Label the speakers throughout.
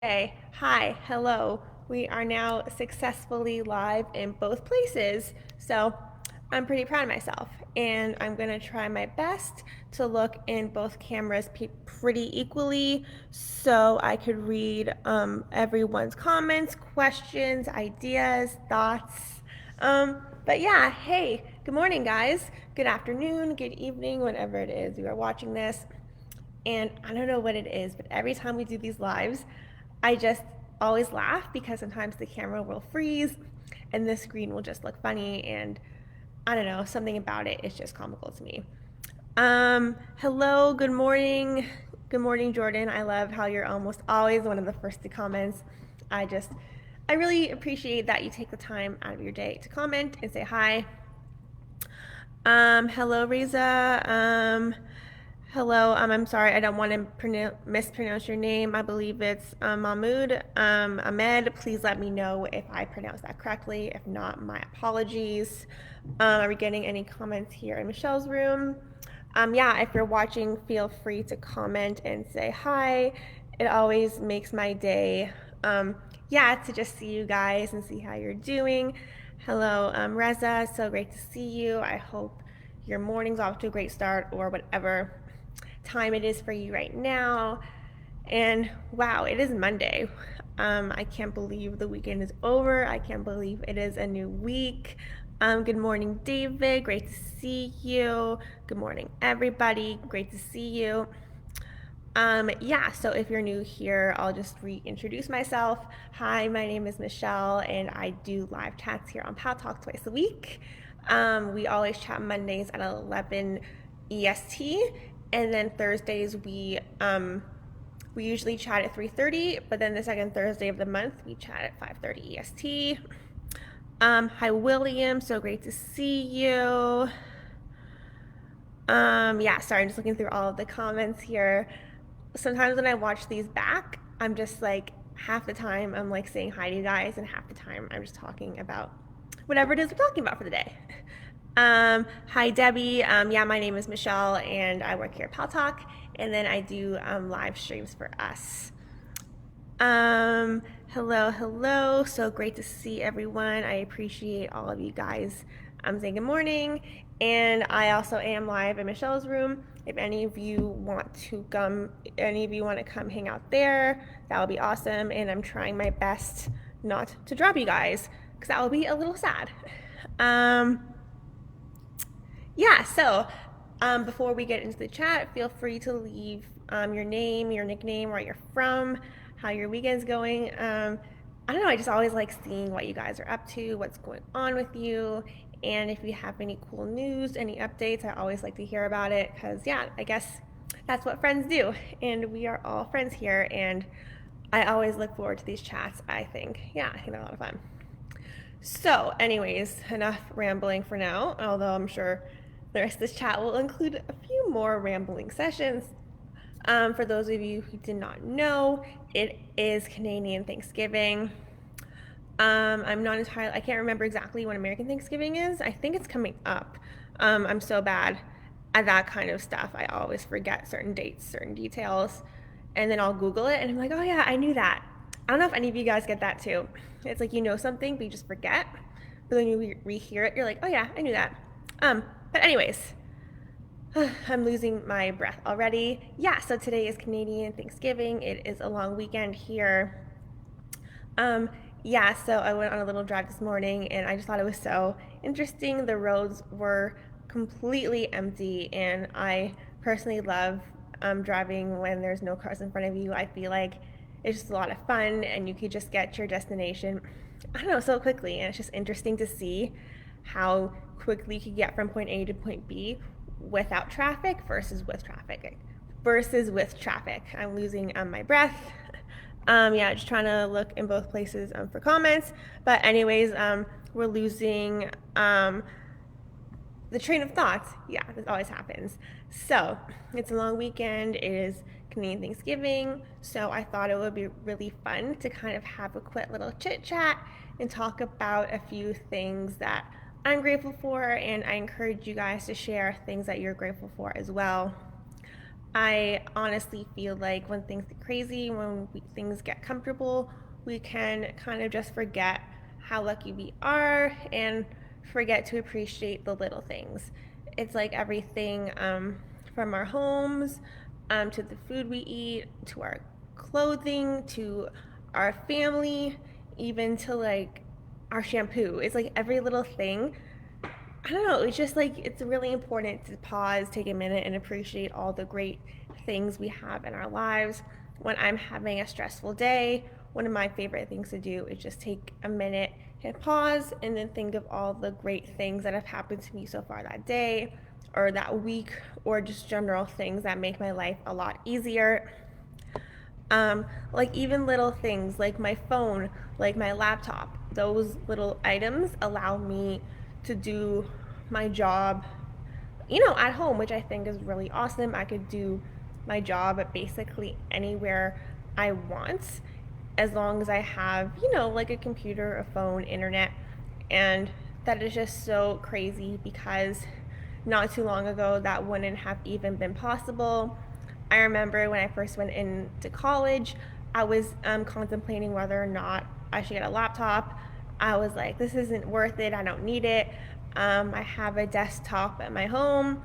Speaker 1: Hey, hi, hello. We are now successfully live in both places, so I'm pretty proud of myself. And I'm gonna try my best to look in both cameras pretty equally so I could read everyone's comments, questions, ideas, thoughts. But yeah, hey, good morning, guys. Good afternoon, good evening, whenever it is you are watching this. And I don't know what it is, but every time we do these lives, I just always laugh because sometimes the camera will freeze and the screen will just look funny. And I don't know, something about it is just comical to me. Hello, good morning. Good morning, Jordan. I love how you're almost always one of the first to comments. I just, I really appreciate that you take the time out of your day to comment and say hi. Hello, Riza. Hello. I'm sorry. I don't want to mispronounce your name. I believe it's Mahmoud. Ahmed. Please let me know if I pronounced that correctly. If not, my apologies. Are we getting any comments here in Michelle's room? Yeah, if you're watching, feel free to comment and say hi. It always makes my day. Yeah, to just see you guys and see how you're doing. Hello, Reza. So great to see you. I hope your morning's off to a great start or whatever time it is for you right now. And wow, it is Monday. I can't believe the weekend is over. I can't believe it is a new week. Good morning, David. Great to see you. Good morning, everybody. Great to see you. Yeah, so if you're new here, I'll just reintroduce myself. Hi, my name is Michelle, and I do live chats here on Paltalk twice a week. We always chat Mondays at 11 EST, and then Thursdays we usually chat at 3:30, but then the second Thursday of the month we chat at 5:30 EST. Hi, William. So great to see you. Yeah, sorry, I'm just looking through all of the comments here. Sometimes when I watch these back, I'm just like half the time I'm like saying hi to you guys, and half the time I'm just talking about whatever it is we're talking about for the day. Hi Debbie. Yeah, my name is Michelle, and I work here at Paltalk, and then I do live streams for us. Hello, hello. So great to see everyone. I appreciate all of you guys saying good morning. And I also am live in Michelle's room. If any of you want to come hang out there, that would be awesome. And I'm trying my best not to drop you guys because that will be a little sad. Um, yeah, so before we get into the chat, feel free to leave your name, your nickname, where you're from, how your weekend's going. I don't know, I just always like seeing what you guys are up to, what's going on with you, and if you have any cool news, any updates, I always like to hear about it because, yeah, I guess that's what friends do, and we are all friends here, and I always look forward to these chats, I think. Yeah, I think they're a lot of fun. So, anyways, enough rambling for now, although I'm sure the rest of this chat will include a few more rambling sessions. For those of you who did not know, it is Canadian Thanksgiving. I'm not entirely, I can't remember exactly when American Thanksgiving is. I think it's coming up. I'm so bad at that kind of stuff. I always forget certain dates, certain details, and then I'll Google it and I'm like, oh yeah, I knew that. I don't know if any of you guys get that too. It's like you know something, but you just forget. But then you rehear it, you're like, oh yeah, I knew that. But anyways, I'm losing my breath already. Yeah, so today is Canadian Thanksgiving. It is a long weekend here. Um, yeah, so I went on a little drive this morning and I just thought it was so interesting. The roads were completely empty, and I personally love driving when there's no cars in front of you. I feel like it's just a lot of fun and you could just get to your destination, I don't know, so quickly. And it's just interesting to see how quickly you could get from point A to point B without traffic versus with traffic. I'm losing my breath. Yeah, just trying to look in both places for comments. But anyways, we're losing the train of thoughts. Yeah, this always happens. So it's a long weekend. It is Canadian Thanksgiving. So I thought it would be really fun to kind of have a quick little chit chat and talk about a few things that I'm grateful for. And I encourage you guys to share things that you're grateful for as well. I honestly feel like when things get crazy, things get comfortable, we can kind of just forget how lucky we are and forget to appreciate the little things. It's like everything from our homes to the food we eat, to our clothing, to our family, even to like our shampoo. It's like every little thing. I don't know, it's just like it's really important to pause, take a minute, and appreciate all the great things we have in our lives. When I'm having a stressful day, one of my favorite things to do is just take a minute, hit pause, and then think of all the great things that have happened to me so far that day or that week, or just general things that make my life a lot easier. Like even little things like my phone, like my laptop, those little items allow me to do my job, at home, which I think is really awesome. I could do my job at basically anywhere I want as long as I have, like a computer, a phone, internet. And that is just so crazy because not too long ago that wouldn't have even been possible. I remember when I first went into college, I was contemplating whether or not I should get a laptop. I was like, this isn't worth it. I don't need it. I have a desktop at my home.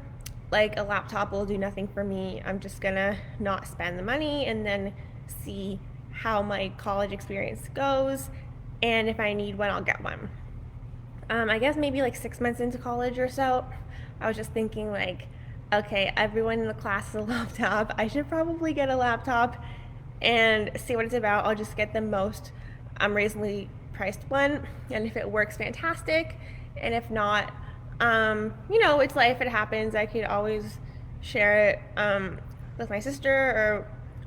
Speaker 1: Like, a laptop will do nothing for me. I'm just gonna not spend the money and then see how my college experience goes. And if I need one, I'll get one. I guess maybe like 6 months into college or so, I was just thinking like, okay, everyone in the class has a laptop. I should probably get a laptop and see what it's about. I'll just get the most reasonably priced one, and if it works, fantastic. And if not, it's life. It happens. I could always share it with my sister or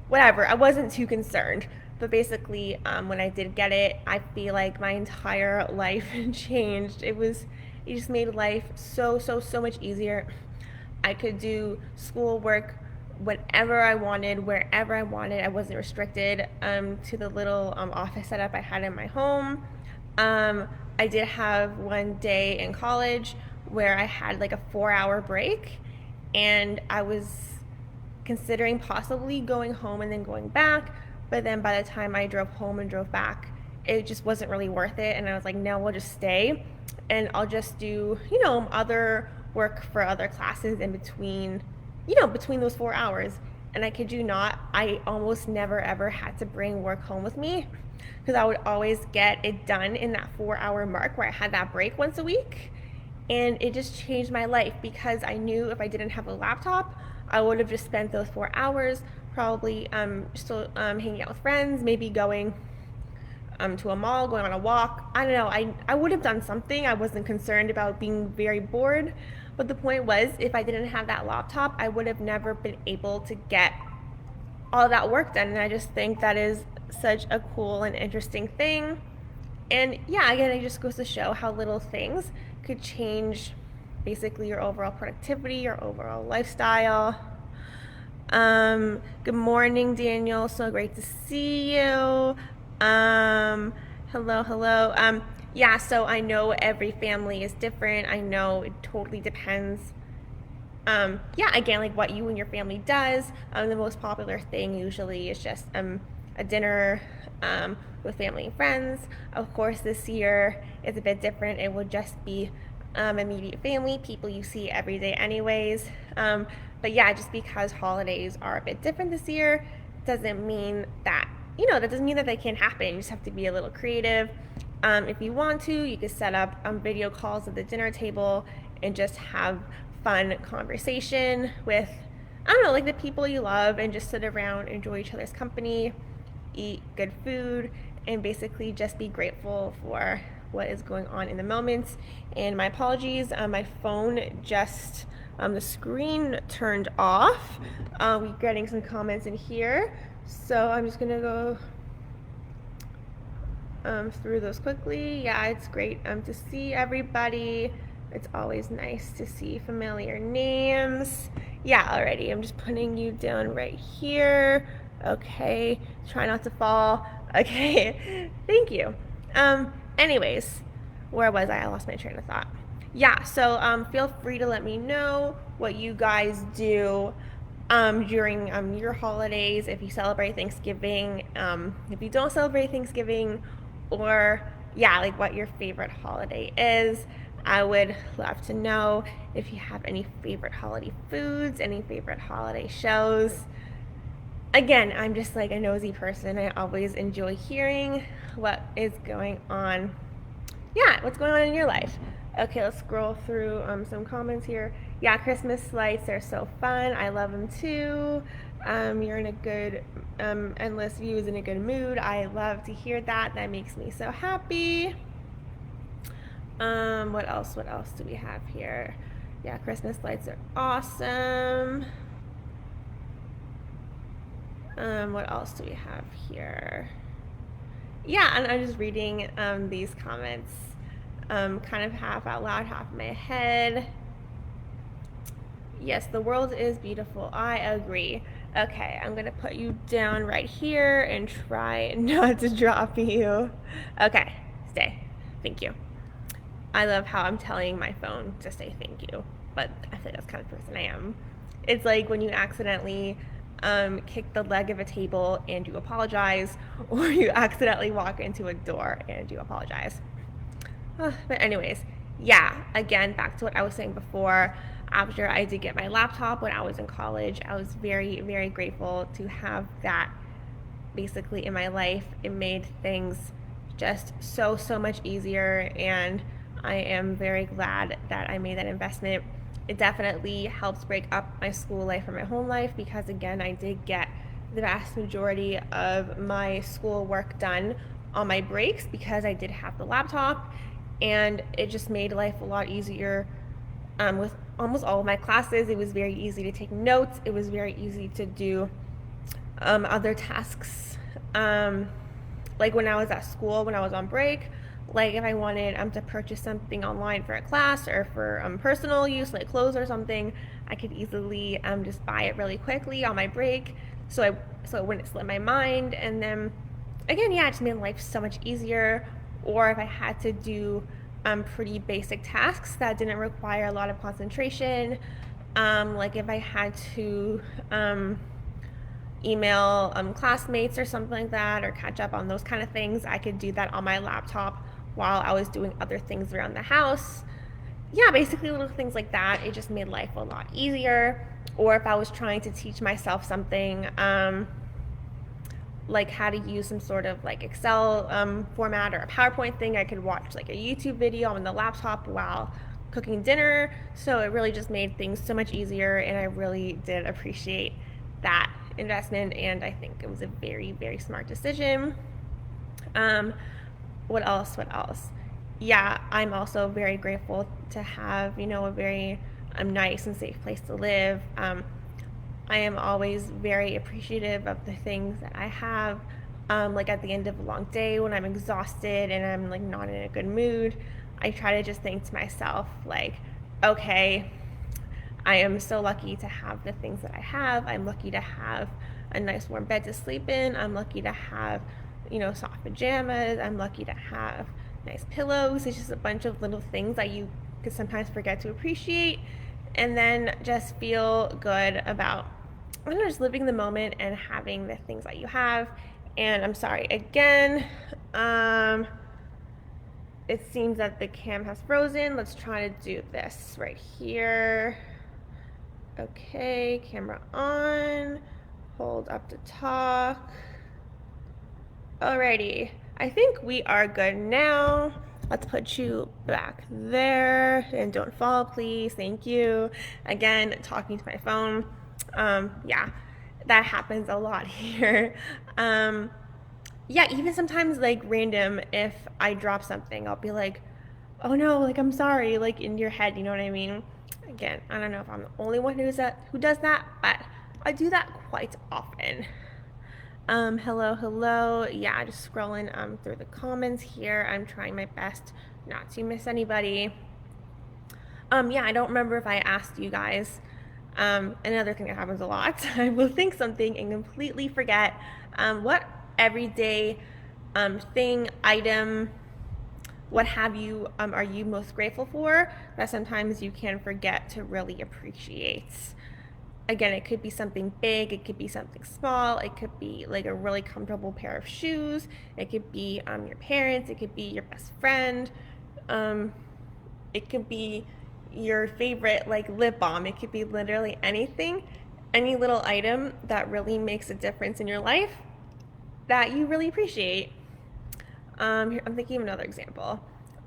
Speaker 1: whatever. I wasn't too concerned. But basically, when I did get it, I feel like my entire life changed. It just made life so, so, so much easier. I could do schoolwork whenever I wanted, wherever I wanted. I wasn't restricted to the little office setup I had in my home. I did have one day in college where I had like a 4 hour break, and I was considering possibly going home and then going back. But then by the time I drove home and drove back, it just wasn't really worth it. And I was like, no, we'll just stay and I'll just do, other work for other classes in between, between those 4 hours. And I kid you not, I almost never ever had to bring work home with me because I would always get it done in that 4 hour mark where I had that break once a week. And it just changed my life because I knew if I didn't have a laptop, I would have just spent those 4 hours probably still hanging out with friends, maybe going to a mall, going on a walk. I don't know. I would have done something. I wasn't concerned about being very bored. But the point was, if I didn't have that laptop, I would have never been able to get all that work done. And I just think that is such a cool and interesting thing. And yeah, again, it just goes to show how little things could change basically your overall productivity, your overall lifestyle. Good morning, Daniel. So great to see you. Hello, hello. Yeah, so I know every family is different. I know it totally depends. Yeah, again, like what you and your family does. The most popular thing usually is just a dinner with family and friends. Of course, this year is a bit different. It will just be immediate family, people you see every day, anyways. But yeah, just because holidays are a bit different this year doesn't mean that, that doesn't mean that they can't happen. You just have to be a little creative. If you want to, you can set up video calls at the dinner table and just have fun conversation with, I don't know, like the people you love, and just sit around, enjoy each other's company, eat good food, and basically just be grateful for what is going on in the moment. And my apologies, my phone just the screen turned off. We're getting some comments in here, so I'm just gonna go through those quickly. Yeah, it's great to see everybody. It's always nice to see familiar names. Yeah, alrighty, I'm just putting you down right here. Okay, try not to fall. Okay, thank you. Anyways, where was I? I lost my train of thought. Yeah, so feel free to let me know what you guys do during your holidays, if you celebrate Thanksgiving, if you don't celebrate Thanksgiving, or yeah, like what your favorite holiday is. I would love to know if you have any favorite holiday foods, any favorite holiday shows. Again, I'm just like a nosy person. I always enjoy hearing what is going on. Yeah, what's going on in your life? Okay, let's scroll through some comments here. Yeah, Christmas lights are so fun. I love them too. You're in a good, endless view is in a good mood. I love to hear that. That makes me so happy. What else? What else do we have here? Yeah, Christmas lights are awesome. What else do we have here? Yeah, and I'm just reading these comments, kind of half out loud, half in my head. Yes, the world is beautiful. I agree. Okay, I'm gonna put you down right here and try not to drop you. Okay, stay. Thank you. I love how I'm telling my phone to say thank you, but I think that's kind of the person I am. It's like when you accidentally kick the leg of a table and you apologize, or you accidentally walk into a door and you apologize. But anyways, yeah, again, back to what I was saying before. After I did get my laptop when I was in college, I was very, very grateful to have that basically in my life. It made things just so much easier, and I am very glad that I made that investment. It definitely helps break up my school life from my home life because, again, I did get the vast majority of my school work done on my breaks because I did have the laptop, and it just made life a lot easier. With almost all of my classes, it was very easy to take notes. It was very easy to do other tasks. Like when I was at school, when I was on break, like if I wanted to purchase something online for a class or for personal use, like clothes or something, I could easily just buy it really quickly on my break, so it wouldn't slip my mind. And then again, yeah, it just made life so much easier. Or if I had to do pretty basic tasks that didn't require a lot of concentration, like if I had to email classmates or something like that, or catch up on those kind of things, I could do that on my laptop while I was doing other things around the house. Yeah, basically little things like that. It just made life a lot easier. Or if I was trying to teach myself something, like how to use some sort of like Excel format or a PowerPoint thing, I could watch like a YouTube video on the laptop while cooking dinner. So it really just made things so much easier, and I really did appreciate that investment, and I think it was a very, very smart decision. What else? What else? Yeah, I'm also very grateful to have, a very nice and safe place to live. I am always very appreciative of the things that I have. Like at the end of a long day when I'm exhausted and I'm like not in a good mood, I try to just think to myself, like, okay, I am so lucky to have the things that I have. I'm lucky to have a nice warm bed to sleep in. I'm lucky to have, soft pajamas. I'm lucky to have nice pillows. It's just a bunch of little things that you could sometimes forget to appreciate, and then just feel good about, I don't know, just living the moment and having the things that you have. And I'm sorry again. It seems that the cam has frozen. Let's try to do this right here. Okay, camera on. Hold up to talk. Alrighty, I think we are good now. Let's put you back there, and don't fall, please. Thank you. Again, talking to my phone. Yeah, that happens a lot here. Yeah, even sometimes like random, if I drop something, I'll be like, oh no, like I'm sorry, like in your head, you know what I mean? Again, I don't know if I'm the only one who does that, but I do that quite often. Hello. Yeah, just scrolling through the comments here. I'm trying my best not to miss anybody. Yeah, I don't remember if I asked you guys. Another thing that happens a lot, I will think something and completely forget what everyday thing, item, what have you, are you most grateful for that sometimes you can forget to really appreciate. Again, it could be something big, it could be something small, it could be like a really comfortable pair of shoes, it could be your parents, it could be your best friend, um, it could be your favorite like lip balm, it could be literally anything, any little item that really makes a difference in your life that you really appreciate. Here, I'm thinking of another example.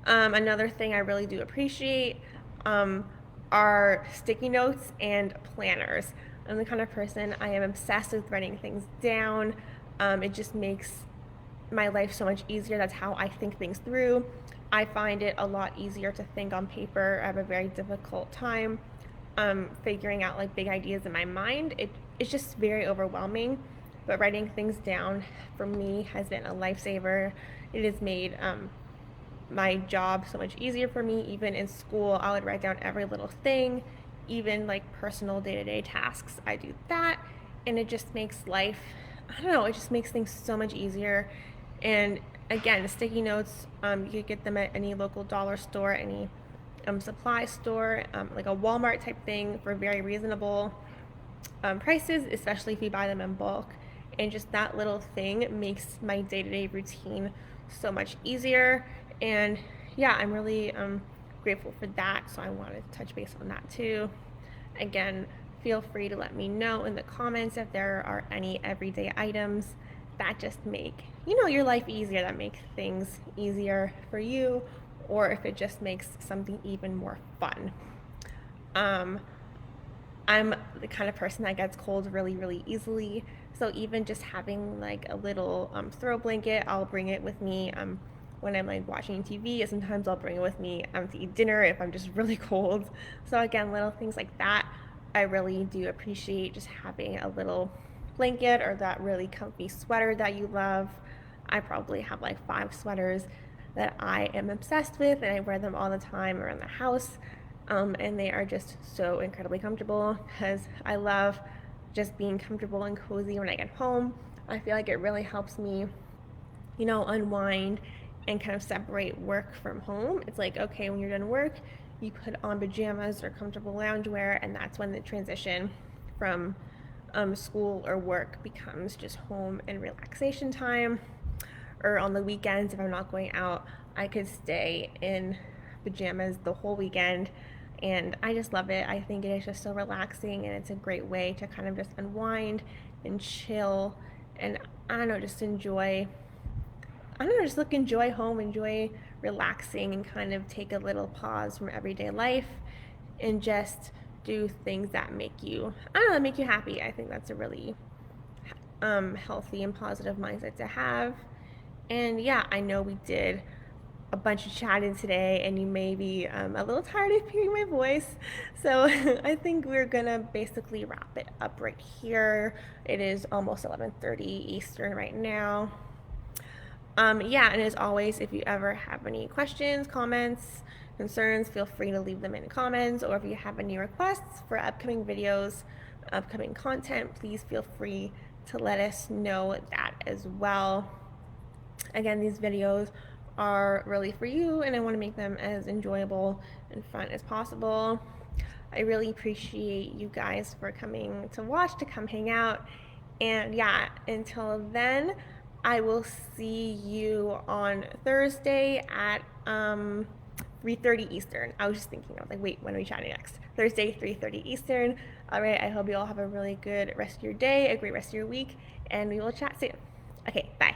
Speaker 1: Another thing I really do appreciate um, are sticky notes and planners. I'm the kind of person, I am obsessed with writing things down. It just makes my life so much easier. That's how I think things through. I find it a lot easier to think on paper. I have a very difficult time figuring out like big ideas in my mind. It's just very overwhelming. But writing things down for me has been a lifesaver. It has made my job so much easier for me. Even in school, I would write down every little thing, even like personal day to day tasks. I do that, and it just makes life, I don't know, it just makes things so much easier. And again, the sticky notes, you could get them at any local dollar store, any supply store, like a Walmart type thing for very reasonable prices, especially if you buy them in bulk. And just that little thing makes my day to day routine so much easier. And yeah, I'm really grateful for that. So I wanted to touch base on that too. Again, feel free to let me know in the comments if there are any everyday items that just make, your life easier, that make things easier for you, or if it just makes something even more fun. I'm the kind of person that gets cold really, really easily. So even just having like a little throw blanket, I'll bring it with me when I'm like watching TV. Sometimes I'll bring it with me to eat dinner if I'm just really cold. So again, little things like that, I really do appreciate just having a little blanket or that really comfy sweater that you love. I probably have like 5 sweaters that I am obsessed with, and I wear them all the time around the house. And they are just so incredibly comfortable because I love just being comfortable and cozy when I get home. I feel like it really helps me, unwind and kind of separate work from home. It's like, okay, when you're done work, you put on pajamas or comfortable loungewear, and that's when the transition from school or work becomes just home and relaxation time. Or on the weekends, if I'm not going out, I could stay in pajamas the whole weekend, and I just love it. I think it is just so relaxing, and it's a great way to kind of just unwind and chill, and I don't know, just enjoy, enjoy home, enjoy relaxing, and kind of take a little pause from everyday life and just do things that make you, that make you happy. I think that's a really healthy and positive mindset to have. And yeah, I know we did a bunch of chatting today, and you may be a little tired of hearing my voice. So I think we're gonna basically wrap it up right here. It is almost 11:30 Eastern right now. Yeah, and as always, if you ever have any questions, comments, concerns, feel free to leave them in the comments. Or if you have any requests for upcoming videos, upcoming content, please feel free to let us know that as well. Again, these videos are really for you, and I want to make them as enjoyable and fun as possible. I really appreciate you guys for coming to watch, to come hang out. And yeah, until then, I will see you on Thursday at 3:30 Eastern. I was just thinking, I was like, wait, when are we chatting next? Thursday, 3:30 Eastern. All right, I hope you all have a really good rest of your day, a great rest of your week, and we will chat soon. Okay, bye.